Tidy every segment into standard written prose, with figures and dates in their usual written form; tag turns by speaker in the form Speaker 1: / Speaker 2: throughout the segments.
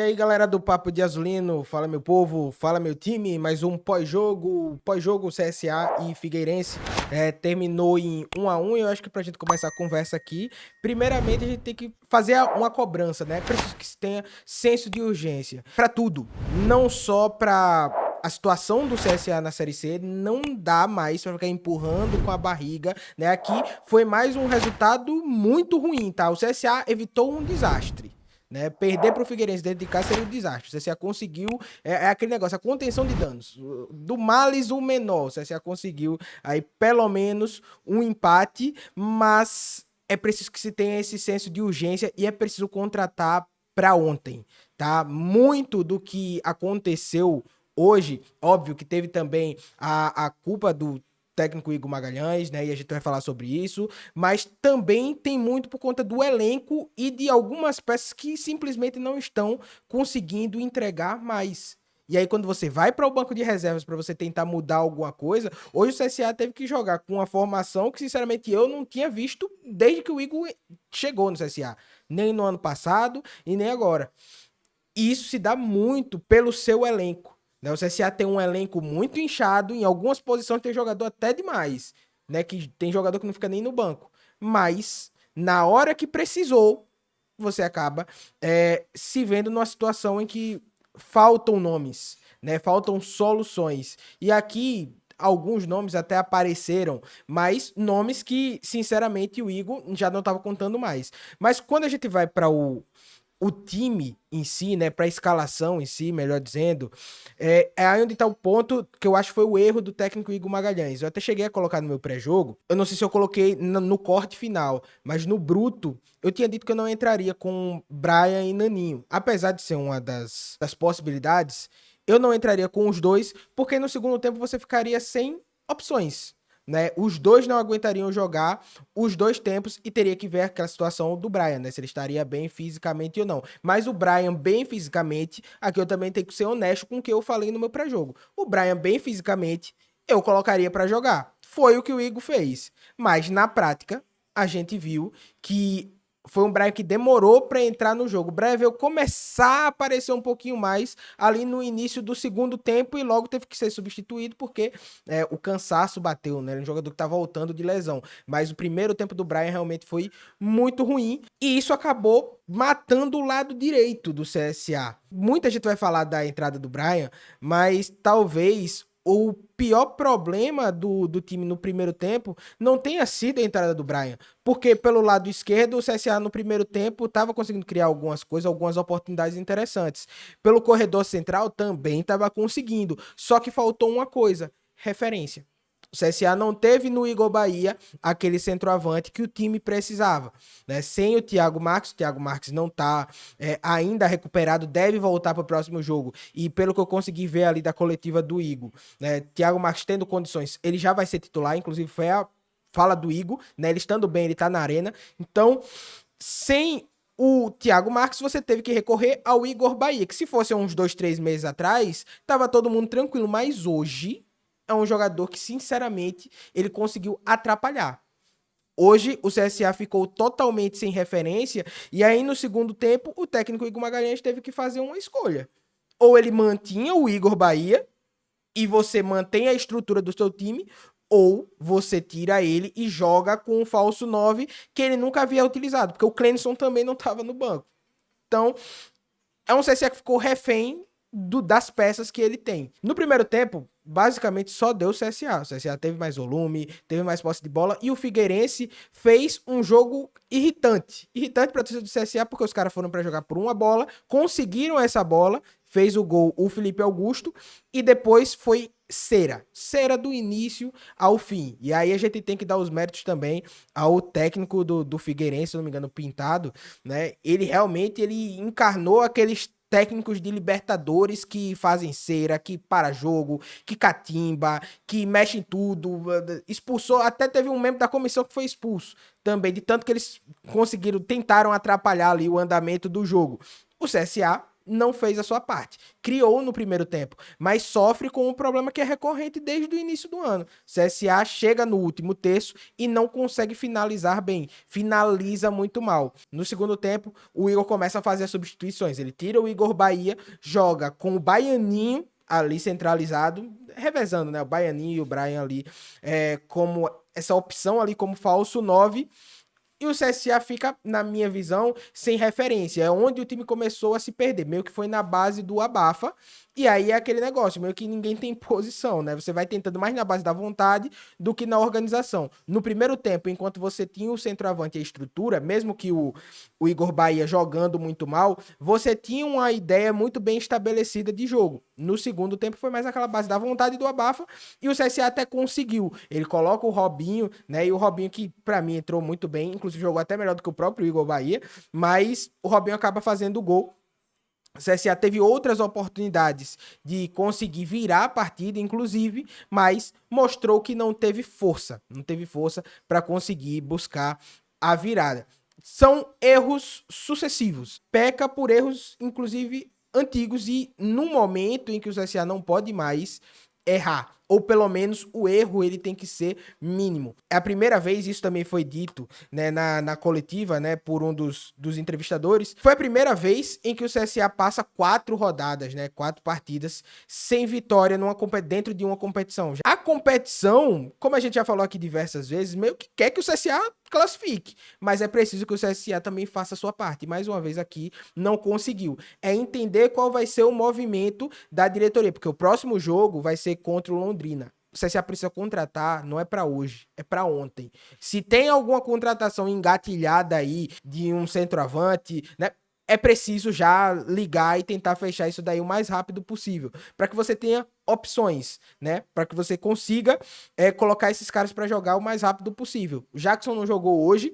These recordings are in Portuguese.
Speaker 1: E aí, galera do Papo de Azulino, fala meu povo, fala meu time, mais um pós-jogo CSA e Figueirense, terminou em 1-1 e eu acho que pra gente começar a conversa aqui, primeiramente a gente tem que fazer uma cobrança, né? Preciso que se tenha senso de urgência pra tudo, não só pra a situação do CSA na Série C, não dá mais pra ficar empurrando com a barriga, né? Aqui foi mais um resultado muito ruim, tá? O CSA evitou um desastre, né? Perder para o Figueirense dentro de casa seria um desastre. O CSA conseguiu, é aquele negócio, a contenção de danos. Do males o menor. O CSA conseguiu aí pelo menos um empate, mas é preciso que se tenha esse senso de urgência e é preciso contratar para ontem, tá? Muito do que aconteceu hoje, óbvio que teve também a culpa do técnico Igor Magalhães, né? E a gente vai falar sobre isso, mas também tem muito por conta do elenco e de algumas peças que simplesmente não estão conseguindo entregar mais. E aí, quando você vai para o banco de reservas para você tentar mudar alguma coisa, hoje o CSA teve que jogar com uma formação que, sinceramente, eu não tinha visto desde que o Igor chegou no CSA. Nem no ano passado e nem agora. E isso se dá muito pelo seu elenco, né? O CSA tem um elenco muito inchado, em algumas posições tem jogador até demais, né? Que tem jogador que não fica nem no banco. Mas, na hora que precisou, você acaba se vendo numa situação em que faltam nomes, né? Faltam soluções. E aqui, alguns nomes até apareceram, mas nomes que, sinceramente, o Igor já não estava contando mais. Mas quando a gente vai para o time em si, né, para a escalação em si, melhor dizendo, é aí onde tá o ponto que eu acho que foi o erro do técnico Igor Magalhães. Eu até cheguei a colocar no meu pré-jogo, eu não sei se eu coloquei no corte final, mas no bruto, eu tinha dito que eu não entraria com Brian e Naninho. Apesar de ser uma das possibilidades, eu não entraria com os dois, porque no segundo tempo você ficaria sem opções, né? Os dois não aguentariam jogar os dois tempos e teria que ver aquela situação do Brian, né? Se ele estaria bem fisicamente ou não. Mas o Brian bem fisicamente, aqui eu também tenho que ser honesto com o que eu falei no meu pré-jogo. O Brian bem fisicamente, eu colocaria para jogar. Foi o que o Igor fez. Mas na prática, a gente viu que foi um Brian que demorou para entrar no jogo. O Brian veio começar a aparecer um pouquinho mais ali no início do segundo tempo e logo teve que ser substituído porque o cansaço bateu, né? Ele é um jogador que tá voltando de lesão. Mas o primeiro tempo do Brian realmente foi muito ruim e isso acabou matando o lado direito do CSA. Muita gente vai falar da entrada do Brian, mas talvez o pior problema do time no primeiro tempo não tenha sido a entrada do Brian, porque pelo lado esquerdo o CSA no primeiro tempo estava conseguindo criar algumas coisas, algumas oportunidades interessantes. Pelo corredor central também estava conseguindo, só que faltou uma coisa: referência. O CSA não teve no Igor Bahia aquele centroavante que o time precisava, né? Sem o Thiago Marques não está ainda recuperado, deve voltar para o próximo jogo. E pelo que eu consegui ver ali da coletiva do Igor, né? Thiago Marques tendo condições, ele já vai ser titular, inclusive foi a fala do Igor, né? Ele estando bem, ele está na arena. Então, sem o Thiago Marques, você teve que recorrer ao Igor Bahia, que se fosse uns 2, 3 meses atrás, tava todo mundo tranquilo, mas hoje é um jogador que, sinceramente, ele conseguiu atrapalhar. Hoje o CSA ficou totalmente sem referência e aí no segundo tempo o técnico Igor Magalhães teve que fazer uma escolha. Ou ele mantinha o Igor Bahia e você mantém a estrutura do seu time, ou você tira ele e joga com um falso 9 que ele nunca havia utilizado, porque o Clenson também não estava no banco. Então, é um CSA que ficou refém das peças que ele tem. No primeiro tempo, basicamente só deu o CSA. O CSA teve mais volume, teve mais posse de bola e o Figueirense fez um jogo irritante. Irritante para a torcida do CSA porque os caras foram para jogar por uma bola, conseguiram essa bola, fez o gol o Felipe Augusto e depois foi cera. Cera do início ao fim. E aí a gente tem que dar os méritos também ao técnico do Figueirense, se não me engano, Pintado, né? Ele realmente ele encarnou aqueles técnicos de Libertadores que fazem cera, que para jogo, que catimba, que mexe em tudo, expulsou, até teve um membro da comissão que foi expulso também, de tanto que eles tentaram atrapalhar ali o andamento do jogo. O CSA não fez a sua parte. Criou no primeiro tempo, mas sofre com um problema que é recorrente desde o início do ano. CSA chega no último terço e não consegue finalizar bem. Finaliza muito mal. No segundo tempo, o Igor começa a fazer as substituições. Ele tira o Igor Bahia, joga com o Baianinho ali centralizado, revezando, né? O Baianinho e o Brian ali como essa opção ali como falso 9. E o CSA fica, na minha visão, sem referência. É onde o time começou a se perder. Meio que foi na base do abafa. E aí é aquele negócio, meio que ninguém tem posição, né? Você vai tentando mais na base da vontade do que na organização. No primeiro tempo, enquanto você tinha o centroavante e a estrutura, mesmo que o Igor Bahia jogando muito mal, você tinha uma ideia muito bem estabelecida de jogo. No segundo tempo foi mais aquela base da vontade do abafa e o CSA até conseguiu. Ele coloca o Robinho, né? E o Robinho que pra mim entrou muito bem, inclusive jogou até melhor do que o próprio Igor Bahia, mas o Robinho acaba fazendo o gol. O CSA teve outras oportunidades de conseguir virar a partida, inclusive, mas mostrou que não teve força. Não teve força para conseguir buscar a virada. São erros sucessivos. Peca por erros, inclusive, antigos e no momento em que o CSA não pode mais errar. Ou pelo menos o erro ele tem que ser mínimo. É a primeira vez, isso também foi dito, né, na coletiva, né, por um dos entrevistadores. Foi a primeira vez em que o CSA passa 4 rodadas, né, 4 partidas sem vitória dentro de uma competição. A competição, como a gente já falou aqui diversas vezes, meio que quer que o CSA classifique, mas é preciso que o CSA também faça a sua parte. Mais uma vez aqui, não conseguiu. É entender qual vai ser o movimento da diretoria, porque o próximo jogo vai ser contra o Londrina. O CSA precisa contratar, não é para hoje, é para ontem. Se tem alguma contratação engatilhada aí de um centroavante, né? É preciso já ligar e tentar fechar isso daí o mais rápido possível, para que você tenha opções, né? Para que você consiga colocar esses caras para jogar o mais rápido possível. O Jackson não jogou hoje.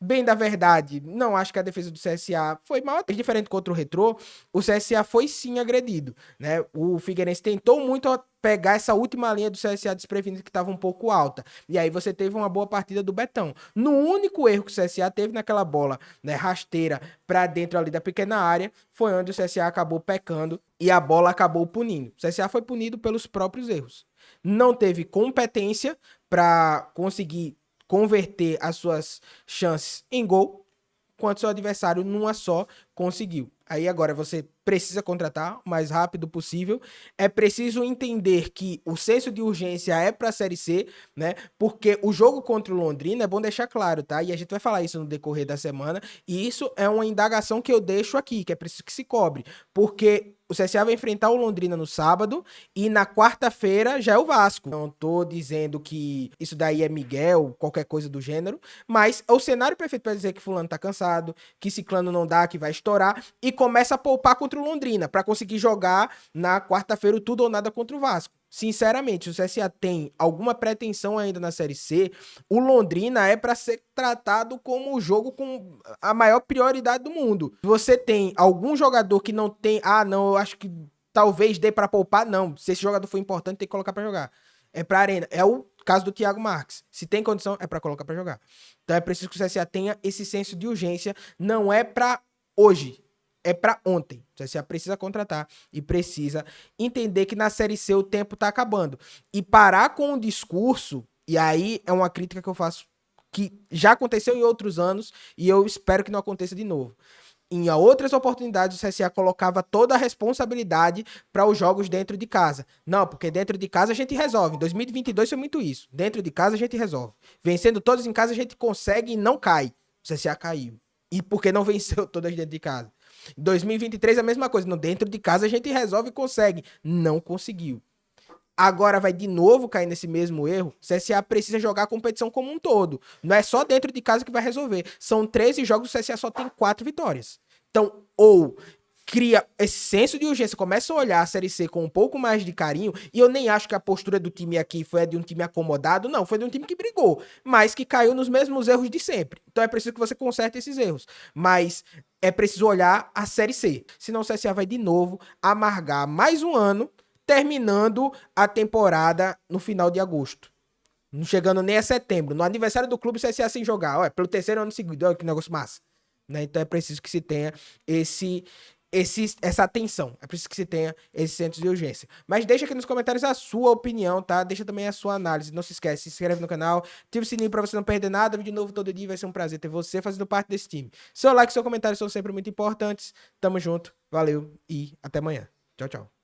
Speaker 1: Bem da verdade, não acho que a defesa do CSA foi mal, diferente contra o Retrô, o CSA foi sim agredido, né? O Figueirense tentou muito pegar essa última linha do CSA desprevenida que estava um pouco alta. E aí você teve uma boa partida do Betão. No único erro que o CSA teve naquela bola, né, rasteira para dentro ali da pequena área, foi onde o CSA acabou pecando e a bola acabou punindo. O CSA foi punido pelos próprios erros. Não teve competência para conseguir converter as suas chances em gol, quanto seu adversário numa só conseguiu. Aí agora você precisa contratar o mais rápido possível. É preciso entender que o senso de urgência é para a Série C, né? Porque o jogo contra o Londrina é bom deixar claro, tá? E a gente vai falar isso no decorrer da semana. E isso é uma indagação que eu deixo aqui, que é preciso que se cobre. Porque o CSA vai enfrentar o Londrina no sábado e na quarta-feira já é o Vasco. Não tô dizendo que isso daí é Miguel, qualquer coisa do gênero, mas é o cenário perfeito para dizer que fulano tá cansado, que ciclano não dá, que vai estourar e começa a poupar contra o Londrina para conseguir jogar na quarta-feira o tudo ou nada contra o Vasco. Sinceramente, se o CSA tem alguma pretensão ainda na Série C, o Londrina é para ser tratado como o jogo com a maior prioridade do mundo. Você tem algum jogador que não tem, não, eu acho que talvez dê para poupar, não. Se esse jogador for importante, tem que colocar para jogar. É para arena. É o caso do Thiago Marques. Se tem condição, é para colocar para jogar. Então é preciso que o CSA tenha esse senso de urgência, não é para hoje, é para ontem. O CSA precisa contratar e precisa entender que na Série C o tempo tá acabando. E parar com o discurso, e aí é uma crítica que eu faço, que já aconteceu em outros anos, e eu espero que não aconteça de novo. Em outras oportunidades, o CSA colocava toda a responsabilidade para os jogos dentro de casa. Não, porque dentro de casa a gente resolve. Em 2022 foi muito isso. Dentro de casa a gente resolve. Vencendo todos em casa a gente consegue e não cai. O CSA caiu. E porque não venceu todas dentro de casa. Em 2023 a mesma coisa. No dentro de casa a gente resolve e consegue. Não conseguiu. Agora vai de novo cair nesse mesmo erro. O CSA precisa jogar a competição como um todo. Não é só dentro de casa que vai resolver. São 13 jogos, o CSA só tem 4 vitórias. Então, ou cria esse senso de urgência, começa a olhar a Série C com um pouco mais de carinho, e eu nem acho que a postura do time aqui foi a de um time acomodado, não, foi de um time que brigou, mas que caiu nos mesmos erros de sempre. Então é preciso que você conserte esses erros. Mas é preciso olhar a Série C. Senão o CSA vai de novo amargar mais um ano, terminando a temporada no final de agosto. Não chegando nem a setembro. No aniversário do clube, o CSA sem jogar. Olha, pelo terceiro ano seguido. Olha que negócio massa. Né? Então é preciso que se tenha esse essa atenção. É preciso que se tenha esses centros de urgência. Mas deixa aqui nos comentários a sua opinião, tá? Deixa também a sua análise. Não se esquece, se inscreve no canal, ativa o sininho pra você não perder nada. Vídeo novo todo dia, vai ser um prazer ter você fazendo parte desse time. Seu like e seu comentário são sempre muito importantes. Tamo junto, valeu e até amanhã. Tchau, tchau.